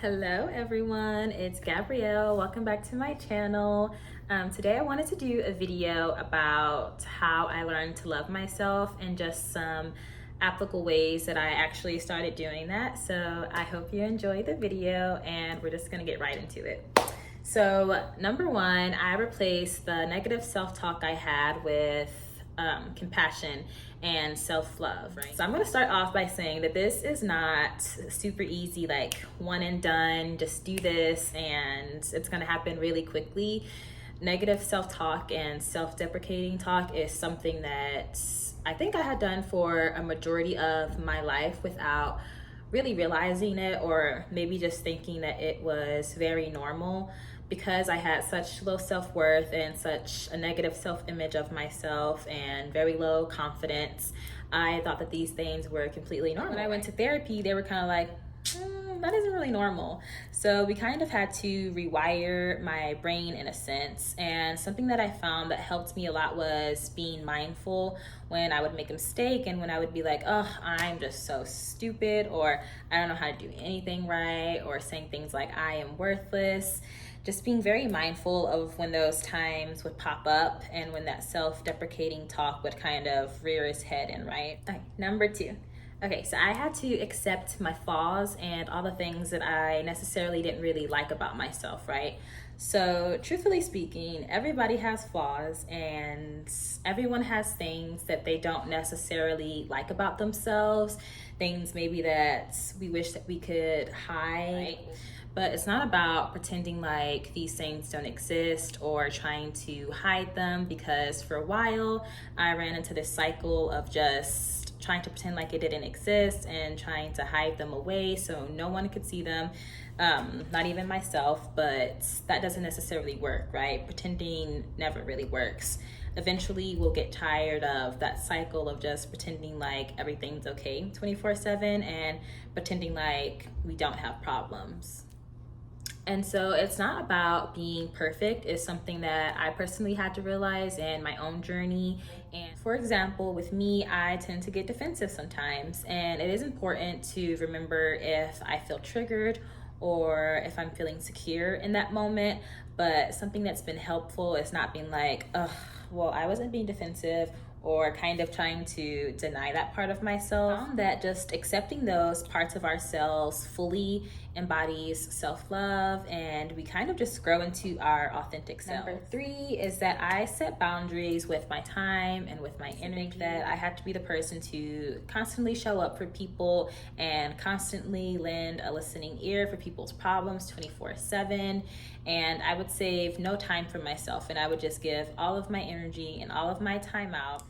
Hello everyone, it's Gabrielle. Welcome back to my channel. Today I wanted to do a video about how I learned to love myself and just some applicable ways that I actually started doing that. So I hope you enjoy the video and we're just gonna get right into it. So number one, I replaced the negative self-talk I had with compassion and self-love, right? So I'm gonna start off by saying that this is not super easy, like one and done, just do this and it's gonna happen really quickly. Negative self-talk and self-deprecating talk is something that I think I had done for a majority of my life without really realizing it, or maybe just thinking that it was very normal. Because I had such low self-worth and such a negative self-image of myself and very low confidence, I thought that these things were completely normal. When I went to therapy, they were kind of like, that isn't really normal. So we kind of had to rewire my brain in a sense. And something that I found that helped me a lot was being mindful when I would make a mistake and when I would be like, oh, I'm just so stupid, or I don't know how to do anything right, or saying things like I am worthless. Just being very mindful of when those times would pop up and when that self-deprecating talk would kind of rear its head in, right? Okay, number two. Okay, so I had to accept my flaws and all the things that I necessarily didn't really like about myself, right? So, truthfully speaking, everybody has flaws and everyone has things that they don't necessarily like about themselves, things maybe that we wish that we could hide. Right? But it's not about pretending like these things don't exist or trying to hide them, because for a while I ran into this cycle of just trying to pretend like it didn't exist and trying to hide them away so no one could see them, not even myself. But that doesn't necessarily work, right? Pretending never really works. Eventually we'll get tired of that cycle of just pretending like everything's okay 24/7 and pretending like we don't have problems. And so it's not about being perfect. It's something that I personally had to realize in my own journey. And for example, with me, I tend to get defensive sometimes. And it is important to remember if I feel triggered or if I'm feeling secure in that moment. But something that's been helpful is not being like, ugh, well, I wasn't being defensive, or kind of trying to deny that part of myself. That just accepting those parts of ourselves fully embodies self-love, and we kind of just grow into our authentic self. Number three is that I set boundaries with my time and with my energy, that I had to be the person to constantly show up for people and constantly lend a listening ear for people's problems 24/7. And I would save no time for myself, and I would just give all of my energy and all of my time out.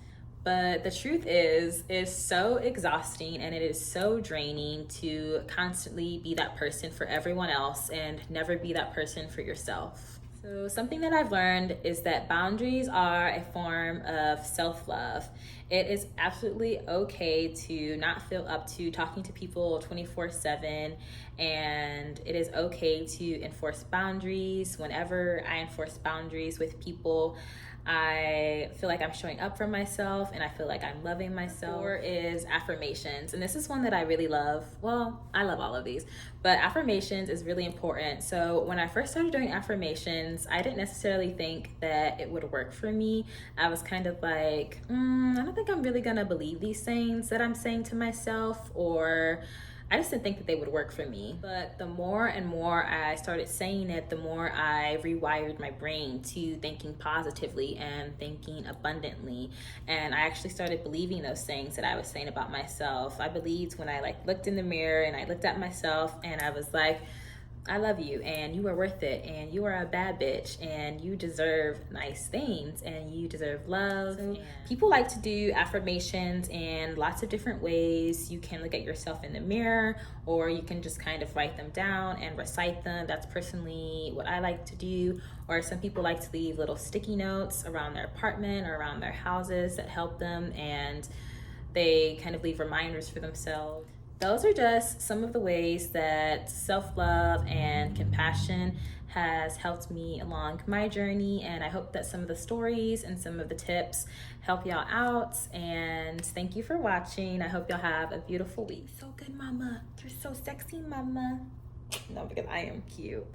But the truth is, it's so exhausting and it is so draining to constantly be that person for everyone else and never be that person for yourself. So something that I've learned is that boundaries are a form of self-love. It is absolutely okay to not feel up to talking to people 24/7, and it is okay to enforce boundaries. Whenever I enforce boundaries with people, I feel like I'm showing up for myself and I feel like I'm loving myself. Four is affirmations. And this is one that I really love. Well, I love all of these, but affirmations is really important. So when I first started doing affirmations, I didn't necessarily think that it would work for me. I was kind of like, I don't think I'm really gonna believe these things that I'm saying to myself, or I just didn't think that they would work for me. But the more and more I started saying it, the more I rewired my brain to thinking positively and thinking abundantly. And I actually started believing those things that I was saying about myself. I believed when I looked in the mirror and I looked at myself and I was like, I love you and you are worth it and you are a bad bitch and you deserve nice things and you deserve love. So people like to do affirmations in lots of different ways. You can look at yourself in the mirror, or you can just kind of write them down and recite them. That's personally what I like to do. Or some people like to leave little sticky notes around their apartment or around their houses that help them, and they kind of leave reminders for themselves. Those are just some of the ways that self-love and compassion has helped me along my journey, and I hope that some of the stories and some of the tips help y'all out. And thank you for watching. I hope y'all have a beautiful week. So good, mama. You're so sexy, mama. No, because I am cute.